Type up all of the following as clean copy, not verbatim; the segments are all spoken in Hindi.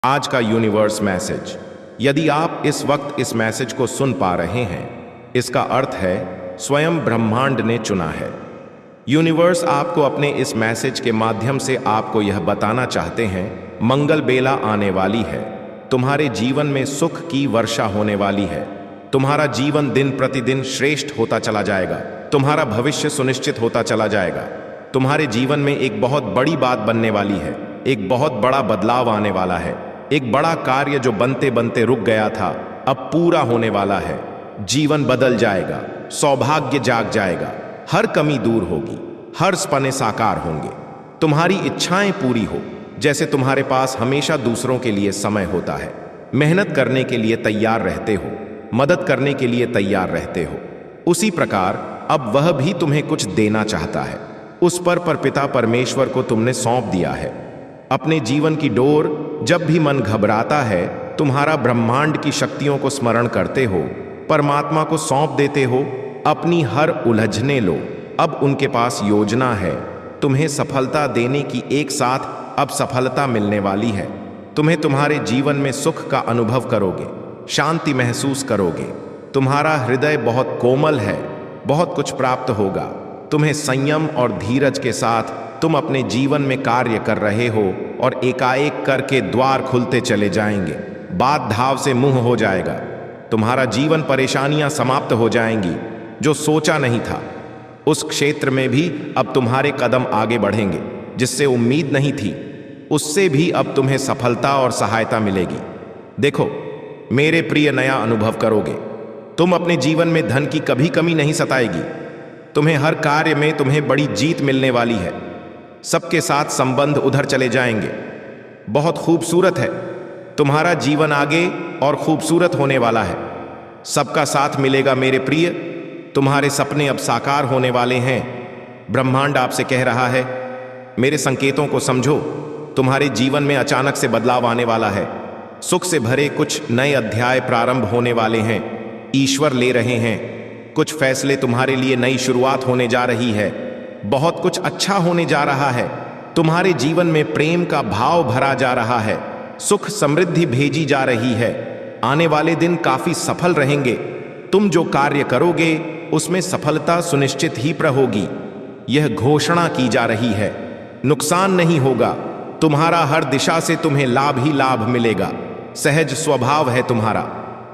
आज का यूनिवर्स मैसेज। यदि आप इस वक्त इस मैसेज को सुन पा रहे हैं, इसका अर्थ है स्वयं ब्रह्मांड ने चुना है। यूनिवर्स आपको अपने इस मैसेज के माध्यम से आपको यह बताना चाहते हैं, मंगल बेला आने वाली है। तुम्हारे जीवन में सुख की वर्षा होने वाली है। तुम्हारा जीवन दिन प्रतिदिन श्रेष्ठ होता चला जाएगा। तुम्हारा भविष्य सुनिश्चित होता चला जाएगा। तुम्हारे जीवन में एक बहुत बड़ी बात बनने वाली है। एक बहुत बड़ा बदलाव आने वाला है। एक बड़ा कार्य जो बनते बनते रुक गया था, अब पूरा होने वाला है। जीवन बदल जाएगा, सौभाग्य जाग जाएगा, हर कमी दूर होगी, हर सपने साकार होंगे, तुम्हारी इच्छाएं पूरी हो। जैसे तुम्हारे पास हमेशा दूसरों के लिए समय होता है, मेहनत करने के लिए तैयार रहते हो, मदद करने के लिए तैयार रहते हो, उसी प्रकार अब वह भी तुम्हें कुछ देना चाहता है। उस पर पिता परमेश्वर को तुमने सौंप दिया है अपने जीवन की डोर। जब भी मन घबराता है, तुम्हारा ब्रह्मांड की शक्तियों को स्मरण करते हो, परमात्मा को सौंप देते हो, अपनी हर उलझने लो। अब उनके पास योजना है तुम्हें सफलता देने की। एक साथ अब सफलता मिलने वाली है। तुम्हें तुम्हारे जीवन में सुख का अनुभव करोगे, शांति महसूस करोगे। तुम्हारा हृदय बहुत कोमल है, बहुत कुछ प्राप्त होगा। तुम्हें संयम और धीरज के साथ तुम अपने जीवन में कार्य कर रहे हो और एकाएक करके द्वार खुलते चले जाएंगे। बात धाव से मुंह हो जाएगा। तुम्हारा जीवन परेशानियां समाप्त हो जाएंगी। जो सोचा नहीं था उस क्षेत्र में भी अब तुम्हारे कदम आगे बढ़ेंगे। जिससे उम्मीद नहीं थी उससे भी अब तुम्हें सफलता और सहायता मिलेगी। देखो मेरे प्रिय, नया अनुभव करोगे। तुम अपने जीवन में धन की कभी कमी नहीं सताएगी। तुम्हें हर कार्य में तुम्हें बड़ी जीत मिलने वाली है। सबके साथ संबंध उधर चले जाएंगे। बहुत खूबसूरत है तुम्हारा जीवन, आगे और खूबसूरत होने वाला है। सबका साथ मिलेगा मेरे प्रिय। तुम्हारे सपने अब साकार होने वाले हैं। ब्रह्मांड आपसे कह रहा है, मेरे संकेतों को समझो। तुम्हारे जीवन में अचानक से बदलाव आने वाला है। सुख से भरे कुछ नए अध्याय प्रारंभ होने वाले हैं। ईश्वर ले रहे हैं कुछ फैसले। तुम्हारे लिए नई शुरुआत होने जा रही है। बहुत कुछ अच्छा होने जा रहा है। तुम्हारे जीवन में प्रेम का भाव भरा जा रहा है। सुख समृद्धि भेजी जा रही है। आने वाले दिन काफी सफल रहेंगे। तुम जो कार्य करोगे उसमें सफलता सुनिश्चित ही होगी। यह घोषणा की जा रही है, नुकसान नहीं होगा। तुम्हारा हर दिशा से तुम्हें लाभ ही लाभ मिलेगा। सहज स्वभाव है तुम्हारा।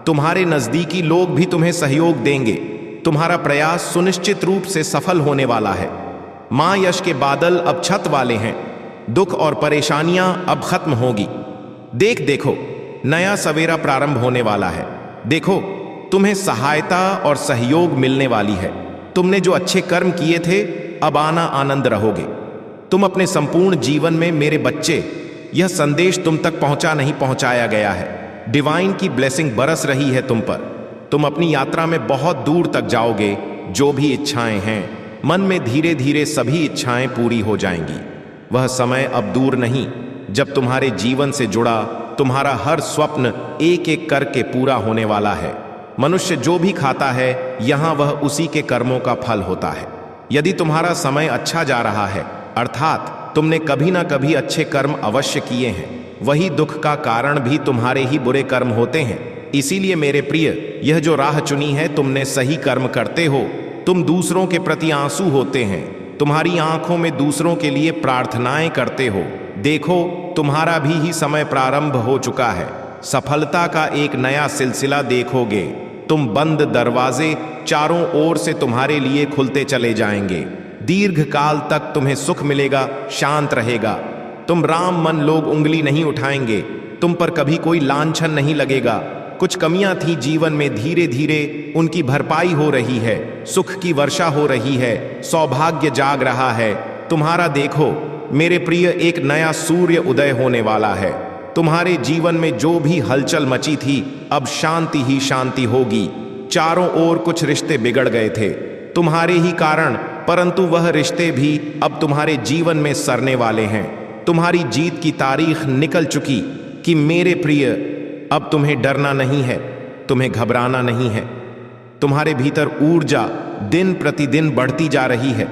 तुम्हारे नजदीकी लोग भी तुम्हें सहयोग देंगे। तुम्हारा प्रयास सुनिश्चित रूप से सफल होने वाला है। मां यश के बादल अब छत वाले हैं। दुख और परेशानियां अब खत्म होगी। देखो नया सवेरा प्रारंभ होने वाला है। देखो तुम्हें सहायता और सहयोग मिलने वाली है। तुमने जो अच्छे कर्म किए थे, अब आना आनंद रहोगे। तुम अपने संपूर्ण जीवन में मेरे बच्चे, यह संदेश तुम तक पहुंचाया गया है। डिवाइन की ब्लेसिंग बरस रही है तुम पर। तुम अपनी यात्रा में बहुत दूर तक जाओगे। जो भी इच्छाएं हैं मन में, धीरे धीरे सभी इच्छाएं पूरी हो जाएंगी। वह समय अब दूर नहीं जब तुम्हारे जीवन से जुड़ा तुम्हारा हर स्वप्न एक एक करके पूरा होने वाला है। मनुष्य जो भी खाता है, यहां वह उसी के कर्मों का फल होता है। यदि तुम्हारा समय अच्छा जा रहा है, अर्थात तुमने कभी ना कभी अच्छे कर्म अवश्य किए हैं, वही दुख का कारण भी तुम्हारे ही बुरे कर्म होते हैं। इसीलिए मेरे प्रिय, यह जो राह चुनी है, तुमने सही कर्म करते हो। तुम दूसरों के प्रति आंसू होते हैं। तुम्हारी आंखों में दूसरों के लिए प्रार्थनाएं करते हो। देखो तुम्हारा भी ही समय प्रारंभ हो चुका है। सफलता का एक नया सिलसिला देखोगे। तुम बंद दरवाजे चारों ओर से तुम्हारे लिए खुलते चले जाएंगे। दीर्घ काल तक तुम्हें सुख मिलेगा, शांत रहेगा। तुम राम मन, लोग उंगली नहीं उठाएंगे। तुम पर कभी कोई लांछन नहीं लगेगा। कुछ कमियां थी जीवन में, धीरे धीरे उनकी भरपाई हो रही है। सुख की वर्षा हो रही है। सौभाग्य जाग रहा है तुम्हारा। देखो मेरे प्रिय, एक नया सूर्य उदय होने वाला है। तुम्हारे जीवन में जो भी हलचल मची थी, अब शांति ही शांति होगी। चारों ओर कुछ रिश्ते बिगड़ गए थे तुम्हारे ही कारण, परंतु वह रिश्ते भी अब तुम्हारे जीवन में सरने वाले हैं। तुम्हारी जीत की तारीख निकल चुकी कि मेरे प्रिय, अब तुम्हें डरना नहीं है, तुम्हें घबराना नहीं है। तुम्हारे भीतर ऊर्जा दिन प्रतिदिन बढ़ती जा रही है।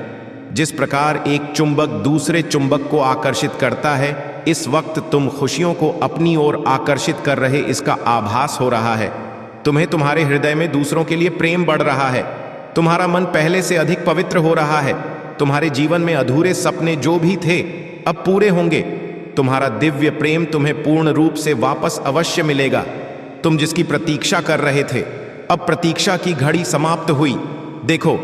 जिस प्रकार एक चुंबक दूसरे चुंबक को आकर्षित करता है, इस वक्त तुम खुशियों को अपनी ओर आकर्षित कर रहे इसका आभास हो रहा है। तुम्हें तुम्हारे हृदय में दूसरों के लिए प्रेम बढ़ रहा है। तुम्हारा मन पहले से अधिक पवित्र हो रहा है। तुम्हारे जीवन में अधूरे सपने जो भी थे अब पूरे होंगे। तुम्हारा दिव्य प्रेम तुम्हें पूर्ण रूप से वापस अवश्य मिलेगा। तुम जिसकी प्रतीक्षा कर रहे थे, अब प्रतीक्षा की घड़ी समाप्त हुई। देखो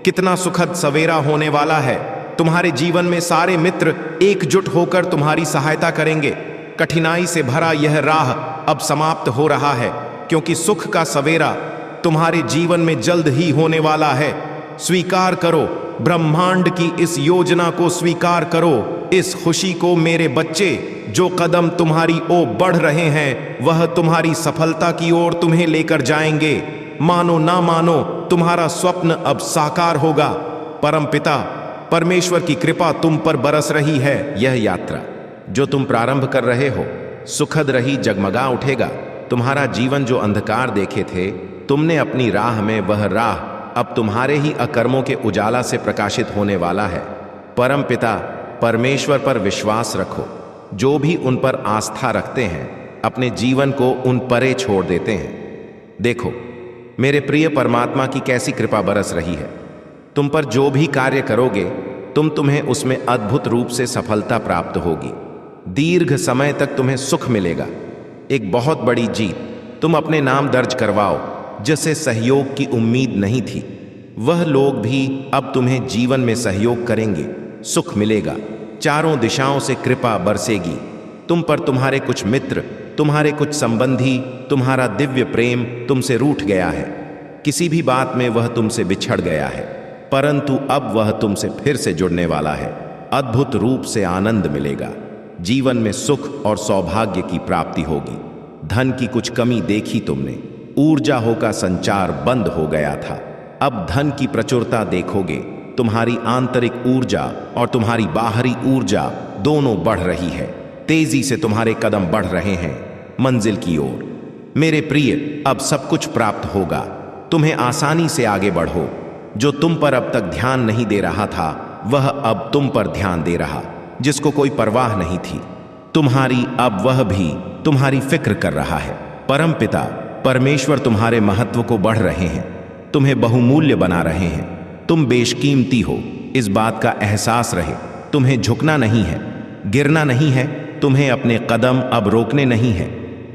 कितना सुखद सवेरा होने वाला है। तुम्हारे जीवन में सारे मित्र एकजुट होकर तुम्हारी सहायता करेंगे। कठिनाई से भरा यह राह अब समाप्त हो रहा है, क्योंकि सुख का सवेरा तुम्हारे जीवन में जल्द ही होने वाला है। स्वीकार करो, ब्रह्मांड की इस योजना को स्वीकार करो, इस खुशी को मेरे बच्चे। जो कदम तुम्हारी ओर बढ़ रहे हैं वह तुम्हारी सफलता की ओर तुम्हें लेकर जाएंगे। मानो ना मानो, तुम्हारा स्वप्न अब साकार होगा। परमपिता परमेश्वर की कृपा तुम पर बरस रही है। यह यात्रा जो तुम प्रारंभ कर रहे हो सुखद रही, जगमगा उठेगा। तुम्हारा जीवन जो अंधकार देखे थे, तुमने अपनी राह में वह राह अब तुम्हारे ही अकर्मों के उजाला से प्रकाशित होने वाला है। परम पिता परमेश्वर पर विश्वास रखो। जो भी उन पर आस्था रखते हैं अपने जीवन को उन परे छोड़ देते हैं। देखो मेरे प्रिय परमात्मा की कैसी कृपा बरस रही है। तुम पर जो भी कार्य करोगे तुम्हें उसमें अद्भुत रूप से सफलता प्राप्त होगी। दीर्घ समय तक तुम्हें सुख मिलेगा। एक बहुत बड़ी जीत तुम अपने नाम दर्ज करवाओ जिसे सहयोग की उम्मीद नहीं थी। वह लोग भी अब तुम्हें जीवन में सहयोग करेंगे। सुख मिलेगा, चारों दिशाओं से कृपा बरसेगी। तुम पर तुम्हारे कुछ मित्र, तुम्हारे कुछ संबंधी, तुम्हारा दिव्य प्रेम तुमसे रूठ गया है। किसी भी बात में वह तुमसे बिछड़ गया है, परंतु अब वह तुमसे फिर से जुड़ने वाला है। अद्भुत रूप से आनंद मिलेगा। जीवन में सुख और सौभाग्य की प्राप्ति होगी। धन की कुछ कमी देखी तुमने, ऊर्जा हो का संचार बंद हो गया था। अब धन की प्रचुरता देखोगे। तुम्हारी आंतरिक ऊर्जा और तुम्हारी बाहरी ऊर्जा दोनों बढ़ रही है। तेजी से तुम्हारे कदम बढ़ रहे हैं मंजिल की ओर। मेरे प्रिय, अब सब कुछ प्राप्त होगा। तुम्हें आसानी से आगे बढ़ो। जो तुम पर अब तक ध्यान नहीं दे रहा था वह अब तुम पर ध्यान दे रहा। जिसको कोई परवाह नहीं थी तुम्हारी, अब वह भी तुम्हारी फिक्र कर रहा है। परम पिता परमेश्वर तुम्हारे महत्व को बढ़ रहे हैं, तुम्हें बहुमूल्य बना रहे हैं। तुम बेशकीमती हो, इस बात का एहसास रहे। तुम्हें झुकना नहीं है, गिरना नहीं है। तुम्हें अपने कदम अब रोकने नहीं है।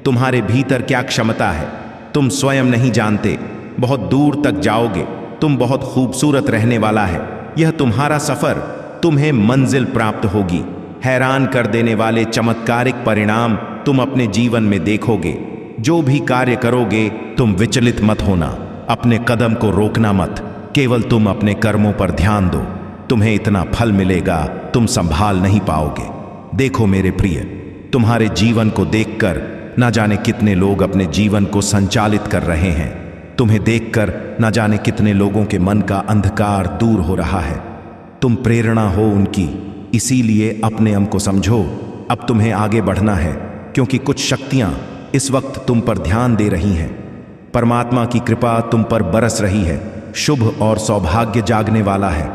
तुम्हारे भीतर क्या क्षमता है तुम स्वयं नहीं जानते। बहुत दूर तक जाओगे। तुम बहुत खूबसूरत रहने वाला है। यह तुम्हारा सफर, तुम्हें मंजिल प्राप्त होगी। हैरान कर देने वाले चमत्कारिक परिणाम तुम अपने जीवन में देखोगे। जो भी कार्य करोगे तुम विचलित मत होना। अपने कदम को रोकना मत। केवल तुम अपने कर्मों पर ध्यान दो। तुम्हें इतना फल मिलेगा तुम संभाल नहीं पाओगे। देखो मेरे प्रिय, तुम्हारे जीवन को देखकर न जाने कितने लोग अपने जीवन को संचालित कर रहे हैं। तुम्हें देखकर न जाने कितने लोगों के मन का अंधकार दूर हो रहा है। तुम प्रेरणा हो उनकी, इसीलिए अपने हम को समझो। अब तुम्हें आगे बढ़ना है, क्योंकि कुछ शक्तियां इस वक्त तुम पर ध्यान दे रही हैं। परमात्मा की कृपा तुम पर बरस रही है। शुभ और सौभाग्य जागने वाला है।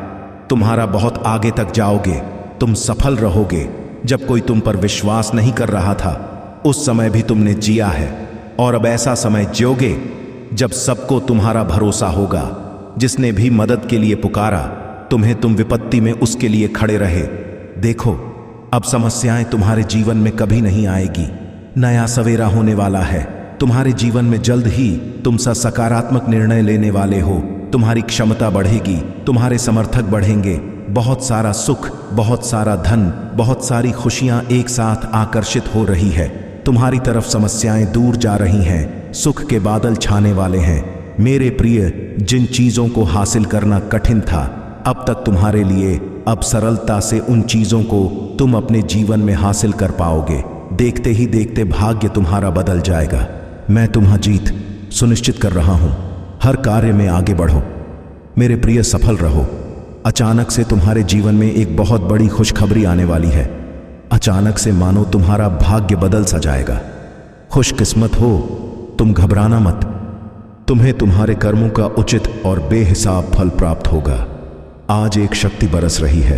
तुम्हारा बहुत आगे तक जाओगे। तुम सफल रहोगे। जब कोई तुम पर विश्वास नहीं कर रहा था उस समय भी तुमने जिया है, और अब ऐसा समय जियोगे जब सबको तुम्हारा भरोसा होगा। जिसने भी मदद के लिए पुकारा तुम विपत्ति में उसके लिए खड़े रहे। देखो अब समस्याएं तुम्हारे जीवन में कभी नहीं आएगी। नया सवेरा होने वाला है। तुम्हारे जीवन में जल्द ही तुम सकारात्मक निर्णय लेने वाले हो। तुम्हारी क्षमता बढ़ेगी, तुम्हारे समर्थक बढ़ेंगे। बहुत सारा सुख, बहुत सारा धन, बहुत सारी खुशियां एक साथ आकर्षित हो रही है। तुम्हारी तरफ समस्याएं दूर जा रही हैं। सुख के बादल छाने वाले हैं। मेरे प्रिय, जिन चीजों को हासिल करना कठिन था अब तक तुम्हारे लिए, अब सरलता से उन चीजों को तुम अपने जीवन में हासिल कर पाओगे। देखते ही देखते भाग्य तुम्हारा बदल जाएगा। मैं तुम्हारी जीत सुनिश्चित कर रहा हूं। हर कार्य में आगे बढ़ो मेरे प्रिय, सफल रहो। अचानक से तुम्हारे जीवन में एक बहुत बड़ी खुशखबरी आने वाली है। अचानक से मानो तुम्हारा भाग्य बदल सा जाएगा। खुशकिस्मत हो तुम, घबराना मत। तुम्हें तुम्हारे कर्मों का उचित और बेहिसाब फल प्राप्त होगा। आज एक शक्ति बरस रही है।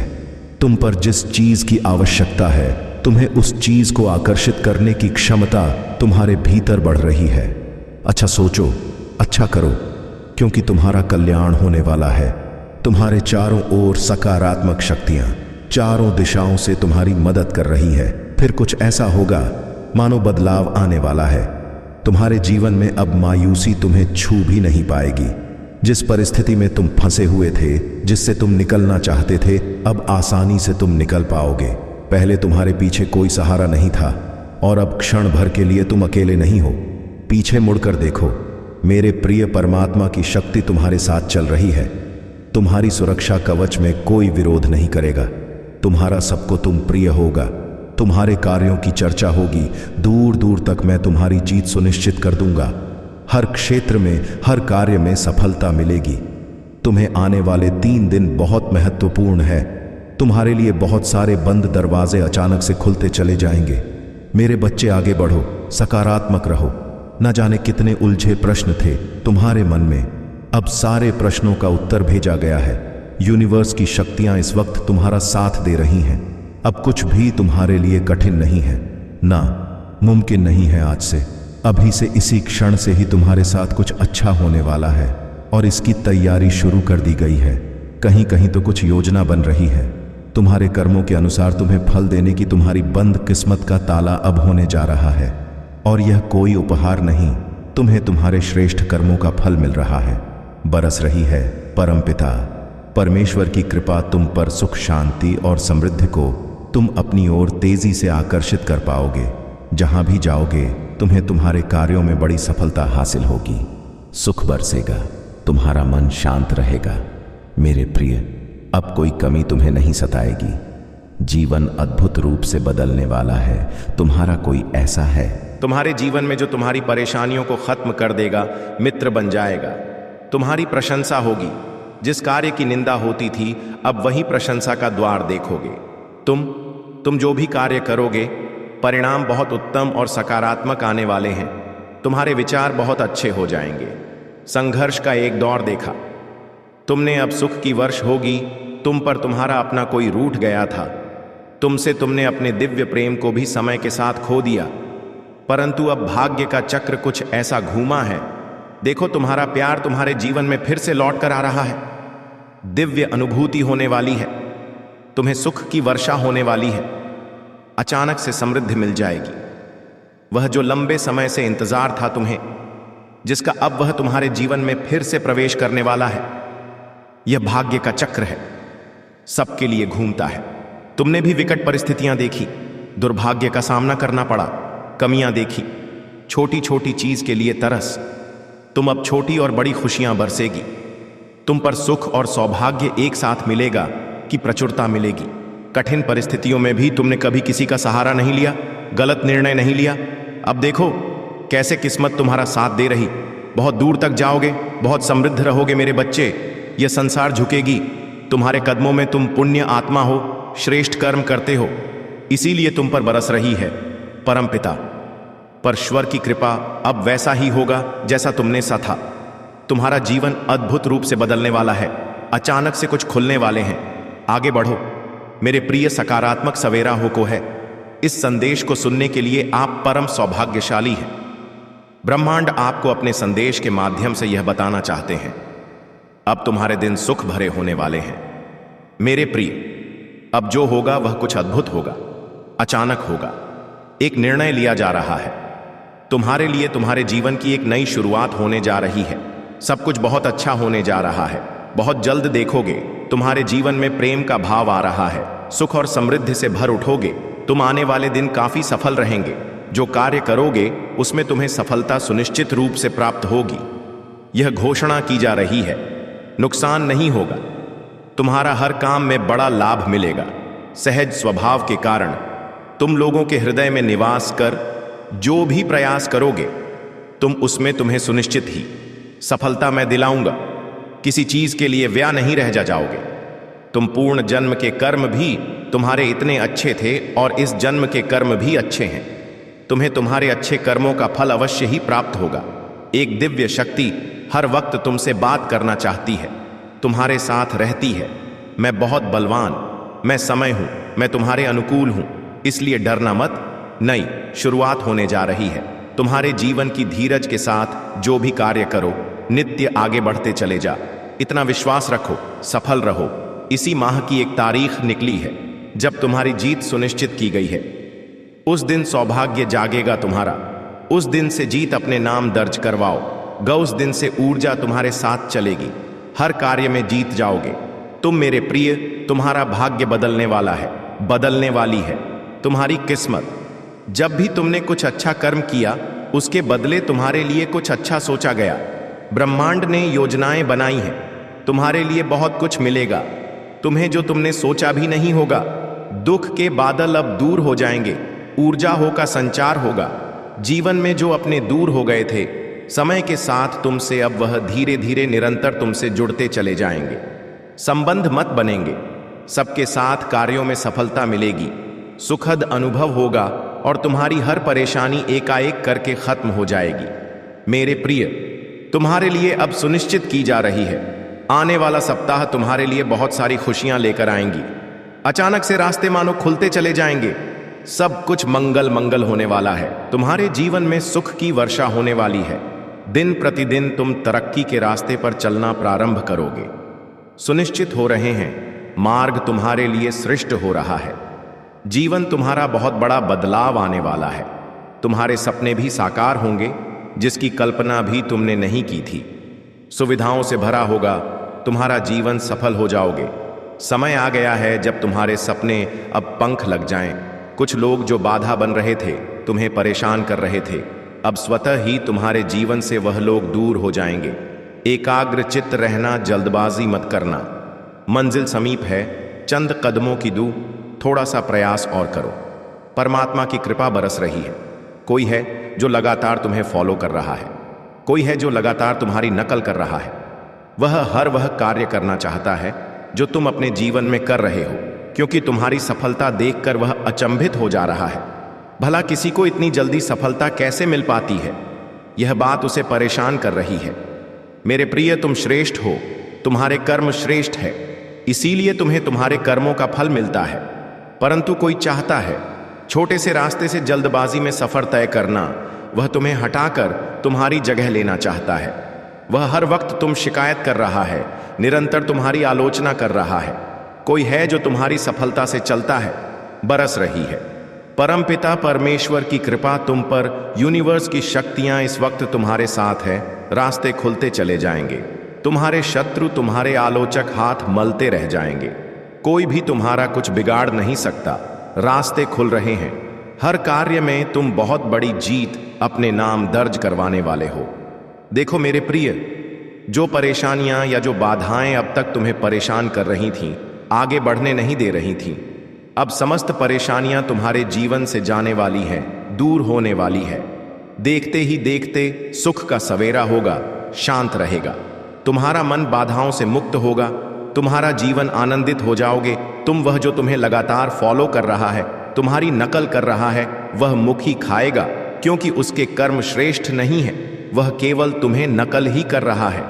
तुम पर जिस चीज की आवश्यकता है तुम्हें उस चीज को आकर्षित करने की क्षमता तुम्हारे भीतर बढ़ रही है। अच्छा सोचो, अच्छा करो, क्योंकि तुम्हारा कल्याण होने वाला है। तुम्हारे चारों ओर सकारात्मक शक्तियां चारों दिशाओं से तुम्हारी मदद कर रही है। फिर कुछ ऐसा होगा मानो बदलाव आने वाला है। तुम्हारे जीवन में अब मायूसी तुम्हें छू भी नहीं पाएगी। जिस परिस्थिति में तुम फंसे हुए थे, जिससे तुम निकलना चाहते थे, अब आसानी से तुम निकल पाओगे। पहले तुम्हारे पीछे कोई सहारा नहीं था और अब क्षण भर के लिए तुम अकेले नहीं हो। पीछे मुड़कर देखो, मेरे प्रिय परमात्मा की शक्ति तुम्हारे साथ चल रही है। तुम्हारी सुरक्षा कवच में कोई विरोध नहीं करेगा। तुम्हारा सबको तुम प्रिय होगा। तुम्हारे कार्यों की चर्चा होगी। दूर दूर तक मैं तुम्हारी जीत सुनिश्चित कर दूंगा। हर क्षेत्र में, हर कार्य में सफलता मिलेगी। तुम्हें आने वाले 3 दिन बहुत महत्वपूर्ण है। तुम्हारे लिए बहुत सारे बंद दरवाजे अचानक से खुलते चले जाएंगे। मेरे बच्चे, आगे बढ़ो, सकारात्मक रहो। न जाने कितने उलझे प्रश्न थे तुम्हारे मन में, अब सारे प्रश्नों का उत्तर भेजा गया है। यूनिवर्स की शक्तियां इस वक्त तुम्हारा साथ दे रही हैं। अब कुछ भी तुम्हारे लिए कठिन नहीं है, ना मुमकिन नहीं है। आज से, अभी से, इसी क्षण से ही तुम्हारे साथ कुछ अच्छा होने वाला है और इसकी तैयारी शुरू कर दी गई है। कहीं कहीं तो कुछ योजना बन रही है। तुम्हारे कर्मों के अनुसार तुम्हें फल देने की तुम्हारी बंद किस्मत का ताला अब होने जा रहा है। और यह कोई उपहार नहीं, तुम्हें तुम्हारे श्रेष्ठ कर्मों का फल मिल रहा है। बरस रही है परमपिता परमेश्वर की कृपा तुम पर। सुख, शांति और समृद्धि को तुम अपनी ओर तेजी से आकर्षित कर पाओगे। जहां भी जाओगे तुम्हें तुम्हारे कार्यों में बड़ी सफलता हासिल होगी। सुख बरसेगा, तुम्हारा मन शांत रहेगा। मेरे प्रिय, अब कोई कमी तुम्हें नहीं सताएगी। जीवन अद्भुत रूप से बदलने वाला है। तुम्हारा कोई ऐसा है तुम्हारे जीवन में जो तुम्हारी परेशानियों को खत्म कर देगा, मित्र बन जाएगा। तुम्हारी प्रशंसा होगी। जिस कार्य की निंदा होती थी, अब वही प्रशंसा का द्वार देखोगे। तुम जो भी कार्य करोगे, परिणाम बहुत उत्तम और सकारात्मक आने वाले हैं। तुम्हारे विचार बहुत अच्छे हो जाएंगे। संघर्ष का एक दौर देखा तुमने, अब सुख की वर्ष होगी। तुम पर तुम्हारा अपना कोई रूठ गया था। तुमसे तुमने अपने दिव्य प्रेम को भी समय के साथ खो दिया, परंतु अब भाग्य का चक्र कुछ ऐसा घूमा है। देखो, तुम्हारा प्यार तुम्हारे जीवन में फिर से लौट कर आ रहा है। दिव्य अनुभूति होने वाली है। तुम्हें सुख की वर्षा होने वाली है। अचानक से समृद्धि मिल जाएगी। वह जो लंबे समय से इंतजार था तुम्हें, जिसका अब वह तुम्हारे जीवन में फिर से प्रवेश करने वाला है। यह भाग्य का चक्र है, सबके लिए घूमता है। तुमने भी विकट परिस्थितियां देखी, दुर्भाग्य का सामना करना पड़ा, कमियां देखी, छोटी छोटी चीज के लिए तरस। तुम अब छोटी और बड़ी खुशियां बरसेगी। तुम पर सुख और सौभाग्य एक साथ मिलेगा कि प्रचुरता मिलेगी। कठिन परिस्थितियों में भी तुमने कभी किसी का सहारा नहीं लिया, गलत निर्णय नहीं लिया। अब देखो कैसे किस्मत तुम्हारा साथ दे रही। बहुत दूर तक जाओगे, बहुत समृद्ध रहोगे मेरे बच्चे। यह संसार झुकेगी तुम्हारे कदमों में। तुम पुण्य आत्मा हो, श्रेष्ठ कर्म करते हो, इसीलिए तुम पर बरस रही है परमपिता परमेश्वर की कृपा। अब वैसा ही होगा जैसा तुमने सा था। तुम्हारा जीवन अद्भुत रूप से बदलने वाला है। अचानक से कुछ खुलने वाले हैं। आगे बढ़ो मेरे प्रिय, सकारात्मक सवेरा हो को है। इस संदेश को सुनने के लिए आप परम सौभाग्यशाली हैं। ब्रह्मांड आपको अपने संदेश के माध्यम से यह बताना चाहते हैं, अब तुम्हारे दिन सुख भरे होने वाले हैं। मेरे प्रिय, अब जो होगा वह कुछ अद्भुत होगा, अचानक होगा। एक निर्णय लिया जा रहा है तुम्हारे लिए। तुम्हारे जीवन की एक नई शुरुआत होने जा रही है। सब कुछ बहुत अच्छा होने जा रहा है। बहुत जल्द देखोगे तुम्हारे जीवन में प्रेम का भाव आ रहा है। सुख और समृद्धि से भर उठोगे। तुम आने वाले दिन काफी सफल रहेंगे। जो कार्य करोगे उसमें तुम्हें सफलता सुनिश्चित रूप से प्राप्त होगी। यह घोषणा की जा रही है, नुकसान नहीं होगा। तुम्हारा हर काम में बड़ा लाभ मिलेगा। सहज स्वभाव के कारण तुम लोगों के हृदय में निवास कर जो भी प्रयास करोगे तुम उसमें तुम्हें सुनिश्चित ही सफलता मैं दिलाऊंगा। किसी चीज के लिए व्यय नहीं रह जाओगे। तुम पूर्ण जन्म के कर्म भी तुम्हारे इतने अच्छे थे और इस जन्म के कर्म भी अच्छे हैं। तुम्हें तुम्हारे अच्छे कर्मों का फल अवश्य ही प्राप्त होगा। एक दिव्य शक्ति हर वक्त तुमसे बात करना चाहती है, तुम्हारे साथ रहती है। मैं बहुत बलवान, मैं समय हूं, मैं तुम्हारे अनुकूल हूं। इसलिए डरना मत। नई शुरुआत होने जा रही है। तुम्हारे जीवन की धीरज के साथ जो भी कार्य करो, नित्य आगे बढ़ते चले जा। इतना विश्वास रखो, सफल रहो। इसी माह की एक तारीख निकली है जब तुम्हारी जीत सुनिश्चित की गई है। उस दिन सौभाग्य जागेगा तुम्हारा। उस दिन से जीत अपने नाम दर्ज करवाओ। उस दिन से ऊर्जा तुम्हारे साथ चलेगी। हर कार्य में जीत जाओगे। तुम मेरे प्रिय, तुम्हारा भाग्य बदलने वाला है, बदलने वाली है। तुम्हारी किस्मत, जब भी तुमने कुछ अच्छा कर्म किया उसके बदले तुम्हारे लिए कुछ अच्छा सोचा गया। ब्रह्मांड ने योजनाएं बनाई हैं। तुम्हारे लिए बहुत कुछ मिलेगा, तुम्हें जो तुमने सोचा भी नहीं होगा। दुख के बादल अब दूर हो जाएंगे, ऊर्जा का संचार होगा। जीवन में जो अपने दूर हो गए थे, समय के साथ तुमसे अब वह धीरे धीरे निरंतर तुमसे जुड़ते चले जाएंगे। संबंध मत बनेंगे, सबके साथ कार्यों में सफलता मिलेगी, सुखद अनुभव होगा और तुम्हारी हर परेशानी एकाएक करके खत्म हो जाएगी। मेरे प्रिय, तुम्हारे लिए अब सुनिश्चित की जा रही है, आने वाला सप्ताह तुम्हारे लिए बहुत सारी खुशियां लेकर आएंगी। अचानक से रास्ते मानो खुलते चले जाएंगे। सब कुछ मंगल मंगल होने वाला है। तुम्हारे जीवन में सुख की वर्षा होने वाली है। दिन प्रतिदिन तुम तरक्की के रास्ते पर चलना प्रारंभ करोगे। सुनिश्चित हो रहे हैं, मार्ग तुम्हारे लिए सृष्ट हो रहा है। जीवन तुम्हारा बहुत बड़ा बदलाव आने वाला है। तुम्हारे सपने भी साकार होंगे, जिसकी कल्पना भी तुमने नहीं की थी। सुविधाओं से भरा होगा, तुम्हारा जीवन सफल हो जाओगे। समय आ गया है जब तुम्हारे सपने अब पंख लग जाएं। कुछ लोग जो बाधा बन रहे थे, तुम्हें परेशान कर रहे थे, अब स्वतः ही तुम्हारे जीवन से वह लोग दूर हो जाएंगे। एकाग्र चित्त रहना, जल्दबाजी मत करना। मंजिल समीप है, चंद कदमों की दूर, थोड़ा सा प्रयास और करो। परमात्मा की कृपा बरस रही है। कोई है जो लगातार तुम्हें फॉलो कर रहा है, कोई है जो लगातार तुम्हारी नकल कर रहा है। वह कार्य करना चाहता है जो तुम अपने जीवन में कर रहे हो, क्योंकि तुम्हारी सफलता देखकर वह अचंभित हो जा रहा है। भला किसी को इतनी जल्दी सफलता कैसे मिल पाती है? यह बात उसे परेशान कर रही है। मेरे प्रिय, तुम श्रेष्ठ हो, तुम्हारे कर्म श्रेष्ठ है, इसीलिए तुम्हें तुम्हारे कर्मों का फल मिलता है। परंतु कोई चाहता है छोटे से रास्ते से जल्दबाजी में सफर तय करना। वह तुम्हें हटाकर तुम्हारी जगह लेना चाहता है। वह हर वक्त तुम शिकायत कर रहा है, निरंतर तुम्हारी आलोचना कर रहा है। कोई है जो तुम्हारी सफलता से चलता है, बरस रही है। परमपिता परमेश्वर की कृपा तुम पर, यूनिवर्स की शक्तियां इस वक्त तुम्हारे साथ है। रास्ते खुलते चले जाएंगे। तुम्हारे शत्रु, तुम्हारे आलोचक हाथ मलते रह जाएंगे। कोई भी तुम्हारा कुछ बिगाड़ नहीं सकता। रास्ते खुल रहे हैं। हर कार्य में तुम बहुत बड़ी जीत अपने नाम दर्ज करवाने वाले हो। देखो मेरे प्रिय, जो परेशानियां या जो बाधाएं अब तक तुम्हें परेशान कर रही थीं, आगे बढ़ने नहीं दे रही थीं, अब समस्त परेशानियां तुम्हारे जीवन से जाने वाली हैं, दूर होने वाली है। देखते ही देखते सुख का सवेरा होगा, शांत रहेगा। तुम्हारा मन बाधाओं से मुक्त होगा। तुम्हारा जीवन आनंदित हो जाओगे। तुम वह जो तुम्हें लगातार फॉलो कर रहा है, तुम्हारी नकल कर रहा है, वह मुखी खाएगा, क्योंकि उसके कर्म श्रेष्ठ नहीं है। वह केवल तुम्हें नकल ही कर रहा है।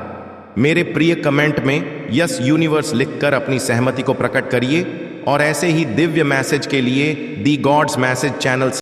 मेरे प्रिय, कमेंट में यस यूनिवर्स लिखकर अपनी सहमति को प्रकट करिए और ऐसे ही दिव्य मैसेज के लिए दी गॉड्स मैसेज चैनल